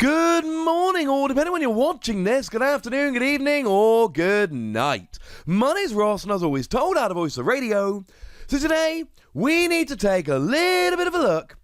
Good morning, or depending when you're watching this, good afternoon, good evening, or good night. My name's Ross, and as always, told out of Voice of Radio. So today, we need to take a little bit of a look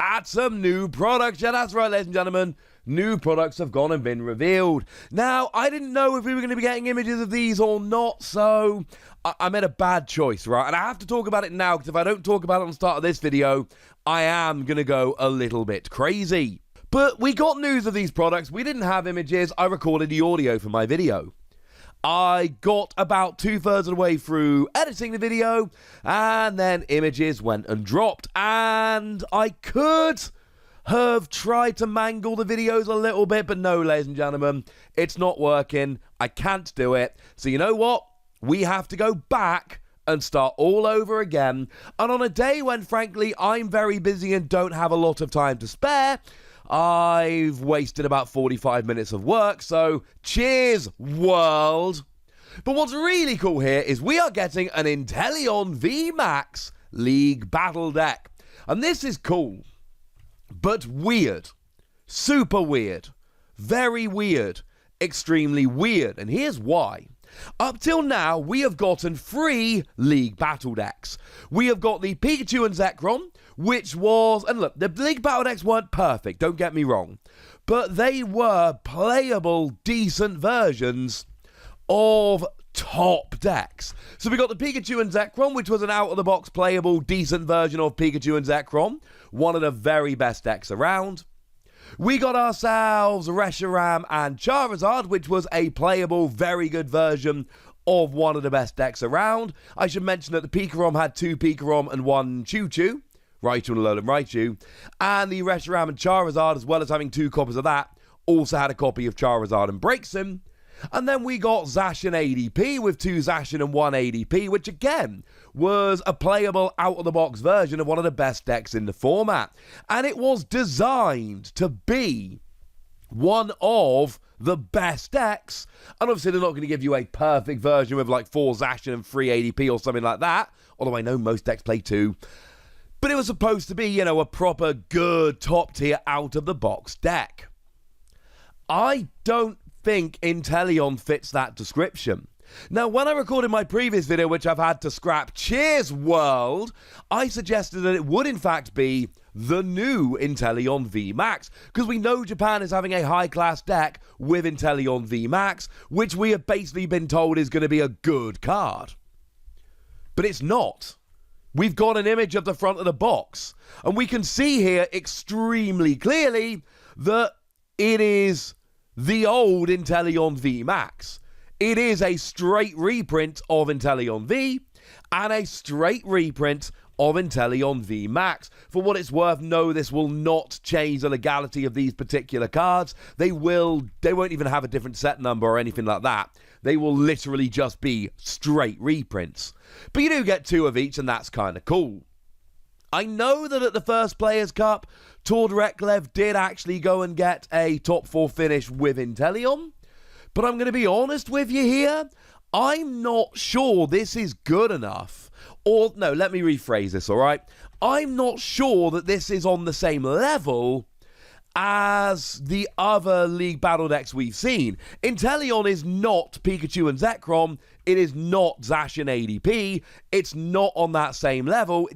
at some new products. Yeah, that's right, ladies and gentlemen. New products have gone and been revealed. Now, I didn't know if we were going to be getting images of these or not, so I made a bad choice, right? And I have to talk about it now, because if I don't talk about it on the start of this video, I am going to go a little bit crazy. But we got news of these products. We didn't have images. I recorded the audio for my video. I got about 2/3 of the way through editing the video, and then images went and dropped. And I could have tried to mangle the videos a little bit, but no, ladies and gentlemen, it's not working. I can't do it. So you know what? We have to go back and start all over again. And on a day when, frankly, I'm very busy and don't have a lot of time to spare, I've wasted about 45 minutes of work, so cheers, world. But what's really cool here is we are getting an Intellion Vmax League Battle Deck. And this is cool, but weird. Super weird. Very weird. Extremely weird. And here's why. Up till now, we have gotten 3 League Battle Decks. We have got the Pikachu and Zekrom, which was, and look, the League Battle Decks weren't perfect, don't get me wrong, but they were playable, decent versions of top decks. So we got the Pikachu and Zekrom, which was an out-of-the-box playable, decent version of Pikachu and Zekrom, one of the very best decks around. We got ourselves Reshiram and Charizard, which was a playable, very good version of one of the best decks around. I should mention that the Pikarom had 2 Pikarom and 1 Choo-Choo, Raichu and Alolan Raichu, and the Reshiram and Charizard, as well as having 2 copies of that, also had a copy of Charizard and Braixen. And then we got Zacian ADP with 2 Zacian and 1 ADP, which again was a playable out-of-the-box version of one of the best decks in the format. And it was designed to be one of the best decks. And obviously they're not going to give you a perfect version with like 4 Zacian and 3 ADP or something like that, although I know most decks play 2. But it was supposed to be, you know, a proper good top-tier out-of-the-box deck. I don't think Intellion fits that description. Now, when I recorded my previous video, which I've had to scrap, cheers world, I suggested that it would in fact be the new Intellion Vmax, because we know Japan is having a high-class deck with Intellion Vmax, which we have basically been told is going to be a good card. But it's not. We've got an image of the front of the box, and we can see here extremely clearly that it is the old Intellion Vmax. It is a straight reprint of Intellion V and a straight reprint of Intellion Vmax. For what it's worth, no, this will not change the legality of these particular cards. They won't even have a different set number or anything like that. They will literally just be straight reprints. But you do get 2 of each, and that's kind of cool. I know that at the first Players' Cup, Tord Reklev did actually go and get a top 4 finish with Intellion, but I'm going to be honest with you here, I'm not sure this is good enough. Or, no, let me rephrase this, alright? I'm not sure that this is on the same level as the other League Battle decks we've seen. Intellion is not Pikachu and Zekrom, it is not Zacian ADP, it's not on that same level.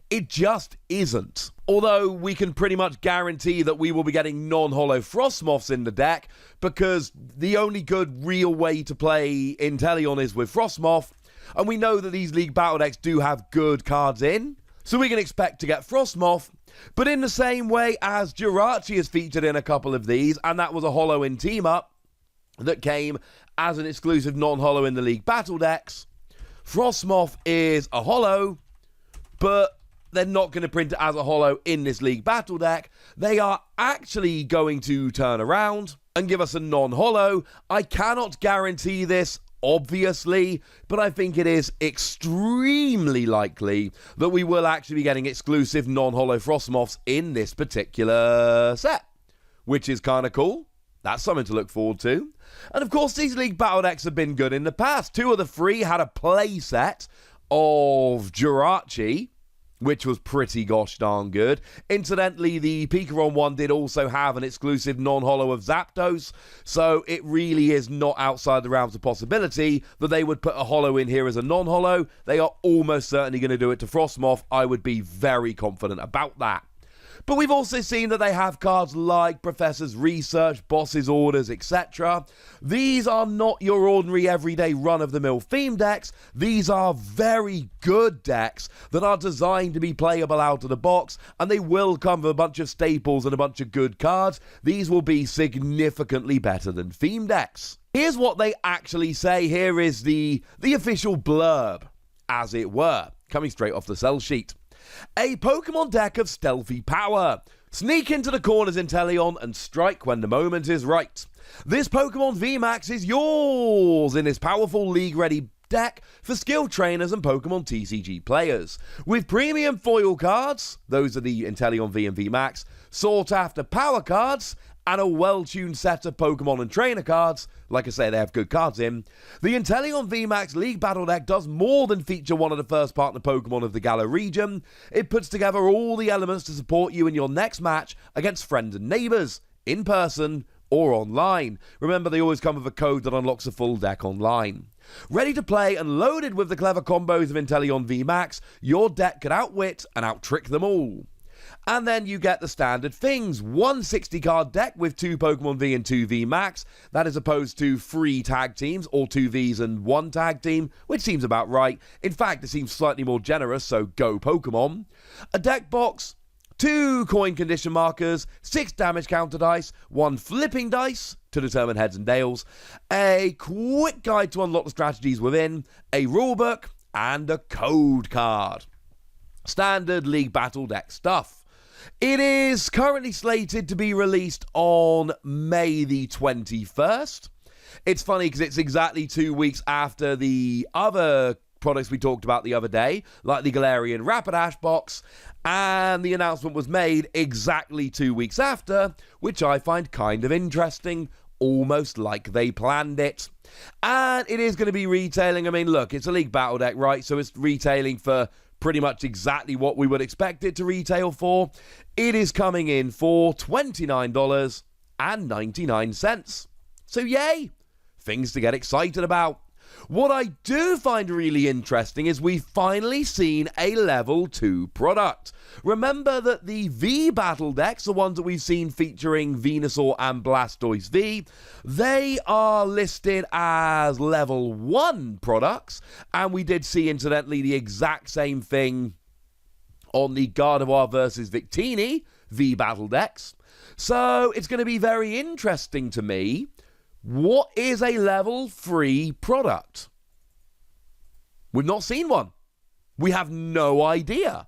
It just isn't. Although we can pretty much guarantee that we will be getting non-holo Frostmoths in the deck, because the only good real way to play Intellion is with Frostmoth, and we know that these League Battle decks do have good cards in, so we can expect to get Frostmoth, but in the same way as Jirachi is featured in a couple of these, and that was a holo in team-up that came as an exclusive non-holo in the League Battle decks. Frostmoth is a holo, but they're not going to print it as a holo in this League Battle deck. They are actually going to turn around and give us a non-holo. I cannot guarantee this, obviously, but I think it is extremely likely that we will actually be getting exclusive non-holo Frostmoths in this particular set, which is kind of cool. That's something to look forward to. And of course, these League Battle decks have been good in the past. 2 of the 3 had a play set of Jirachi, which was pretty gosh darn good. Incidentally, the Pikaron one did also have an exclusive non-holo of Zapdos, so it really is not outside the realms of possibility that they would put a holo in here as a non-holo. They are almost certainly going to do it to Frostmoth. I would be very confident about that. But we've also seen that they have cards like Professor's Research, Boss's Orders, etc. These are not your ordinary everyday run-of-the-mill theme decks. These are very good decks that are designed to be playable out of the box, and they will come with a bunch of staples and a bunch of good cards. These will be significantly better than theme decks. Here's what they actually say. Here is the official blurb, as it were, coming straight off the sell sheet. A Pokemon deck of stealthy power. Sneak into the corners, Intellion, and strike when the moment is right. This Pokemon Vmax is yours in this powerful league-ready deck for skilled trainers and Pokemon TCG players. With premium foil cards, those are the Intellion V and Vmax, sought-after power cards, and a well-tuned set of Pokemon and trainer cards. Like I say, they have good cards in. The Intellion Vmax League Battle Deck does more than feature one of the first partner Pokemon of the Galar region. It puts together all the elements to support you in your next match against friends and neighbours, in person or online. Remember, they always come with a code that unlocks a full deck online. Ready to play and loaded with the clever combos of Intellion Vmax, your deck could outwit and outtrick them all. And then you get the standard things. 160 card deck with 2 Pokemon V and 2 Vmax. That is opposed to 3 tag teams, or 2 Vs and 1 tag team, which seems about right. In fact, it seems slightly more generous, so go Pokemon. A deck box, 2 coin condition markers, 6 damage counter dice, 1 flipping dice to determine heads and tails, a quick guide to unlock the strategies within, a rulebook, and a code card. Standard League Battle Deck stuff. It is currently slated to be released on May the 21st. It's funny because it's exactly 2 weeks after the other products we talked about the other day, like the Galarian Rapidash box, and the announcement was made exactly 2 weeks after, which I find kind of interesting, almost like they planned it. And it is going to be retailing. I mean, look, it's a League Battle Deck, right? So it's retailing for pretty much exactly what we would expect it to retail for. It is coming in for $29.99. So yay! Things to get excited about. What I do find really interesting is we've finally seen a level 2 product. Remember that the V battle decks, the ones that we've seen featuring Venusaur and Blastoise V, they are listed as level 1 products, and we did see incidentally the exact same thing on the Gardevoir versus Victini V battle decks. So it's going to be very interesting to me. What is a level 3 product? We've not seen one. We have no idea.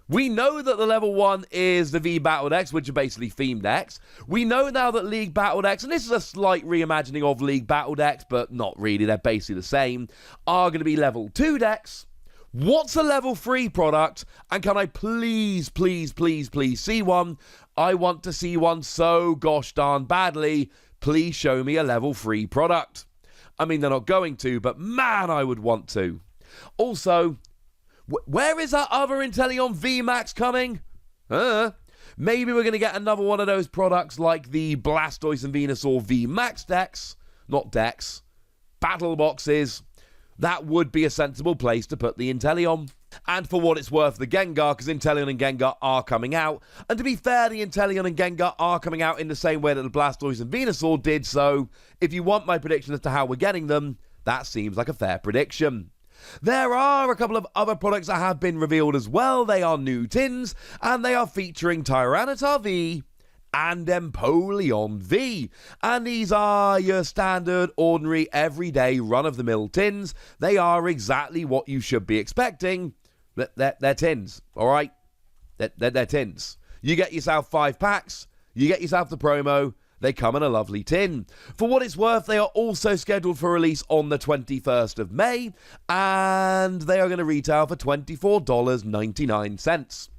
We know that the level 1 is the V Battle decks, which are basically theme decks. We know now that League Battle decks, and this is a slight reimagining of League Battle decks, but not really, they're basically the same, are going to be level 2 decks. What's a level 3 product? And can I please see one? I want to see one so gosh darn badly. Please show me a level 3 product. I mean, they're not going to, but man, I would want to. Also, where is that other Intellion Vmax coming? Maybe we're going to get another one of those products like the Blastoise and Venusaur Vmax decks. Not decks. Battle boxes. That would be a sensible place to put the Intellion. And for what it's worth, the Gengar, because Intellion and Gengar are coming out. And to be fair, the Intellion and Gengar are coming out in the same way that the Blastoise and Venusaur did, so if you want my prediction as to how we're getting them, that seems like a fair prediction. There are a couple of other products that have been revealed as well. They are new tins, and they are featuring Tyranitar V and Empoleon V. And these are your standard, ordinary, everyday, run-of-the-mill tins. They are exactly what you should be expecting. They're tins, all right? They're tins. You get yourself 5 packs, you get yourself the promo, they come in a lovely tin. For what it's worth, they are also scheduled for release on the 21st of May, and they are going to retail for $24.99.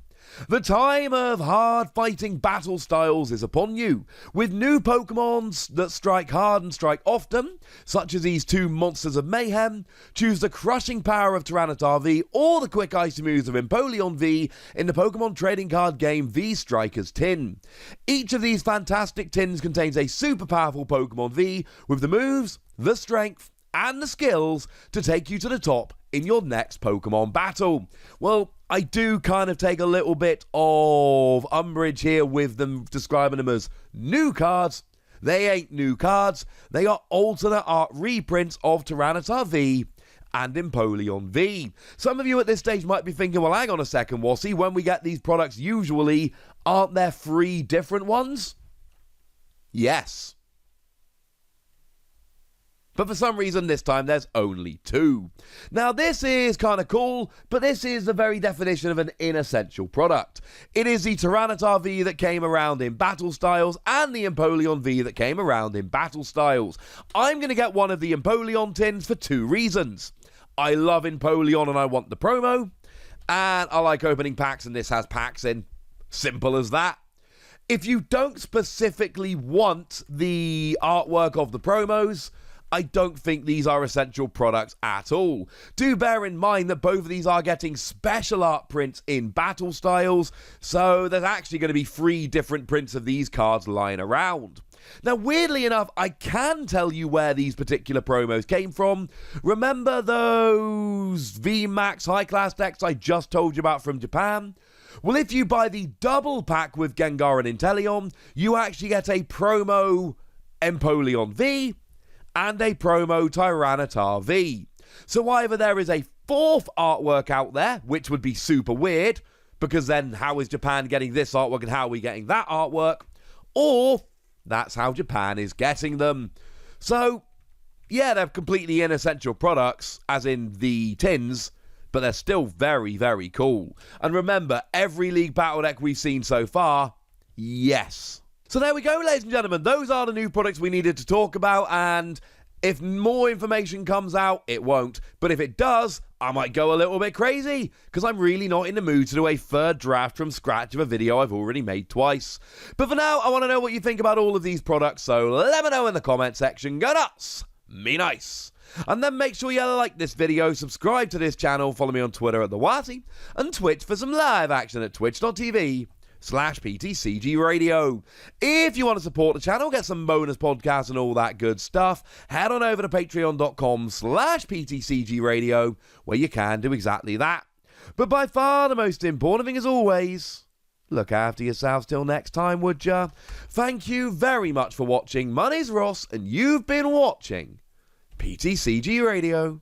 The time of hard-fighting battle styles is upon you, with new Pokémons that strike hard and strike often, such as these two monsters of mayhem. Choose the crushing power of Tyranitar V or the quick icy moves of Empoleon V in the Pokémon trading card game V-Strikers Tin. Each of these fantastic tins contains a super powerful Pokémon V with the moves, the strength, and the skills to take you to the top in your next Pokemon battle. Well, I do kind of take a little bit of umbrage here with them describing them as new cards. They ain't new cards. They are alternate art reprints of Tyranitar V and Empoleon V. Some of you at this stage might be thinking, well, hang on a second, Wassy, when we get these products usually, aren't there 3 different ones? Yes. But for some reason this time there's only 2. Now this is kind of cool, but this is the very definition of an inessential product. It is the Tyranitar V that came around in Battle Styles and the Empoleon V that came around in Battle Styles. I'm going to get one of the Empoleon tins for 2 reasons. I love Empoleon and I want the promo, and I like opening packs and this has packs in. Simple as that. If you don't specifically want the artwork of the promos, I don't think these are essential products at all. Do bear in mind that both of these are getting special art prints in Battle Styles, so there's actually going to be 3 different prints of these cards lying around. Now, weirdly enough, I can tell you where these particular promos came from. Remember those Vmax high-class decks I just told you about from Japan? Well, if you buy the double pack with Gengar and Intellion, you actually get a promo Empoleon V and a promo Tyranitar V. So either there is a 4th artwork out there, which would be super weird, because then how is Japan getting this artwork and how are we getting that artwork? Or that's how Japan is getting them. So, yeah, they're completely inessential products, as in the tins, but they're still very, very cool. And remember, every League Battle deck we've seen so far, yes. So there we go, ladies and gentlemen. Those are the new products we needed to talk about, and if more information comes out, it won't. But if it does, I might go a little bit crazy, because I'm really not in the mood to do a 3rd draft from scratch of a video I've already made twice. But for now, I want to know what you think about all of these products, so let me know in the comment section. Go nuts! Me nice! And then make sure you like this video, subscribe to this channel, follow me on Twitter at TheWatty, and Twitch for some live action at twitch.tv/PTCG Radio. If you want to support the channel, get some bonus podcasts and all that good stuff, head on over to patreon.com/PTCG Radio, where you can do exactly that. But by far the most important thing as always, look after yourselves till next time, would ya? Thank you very much for watching. My name's Ross, and you've been watching PTCG Radio.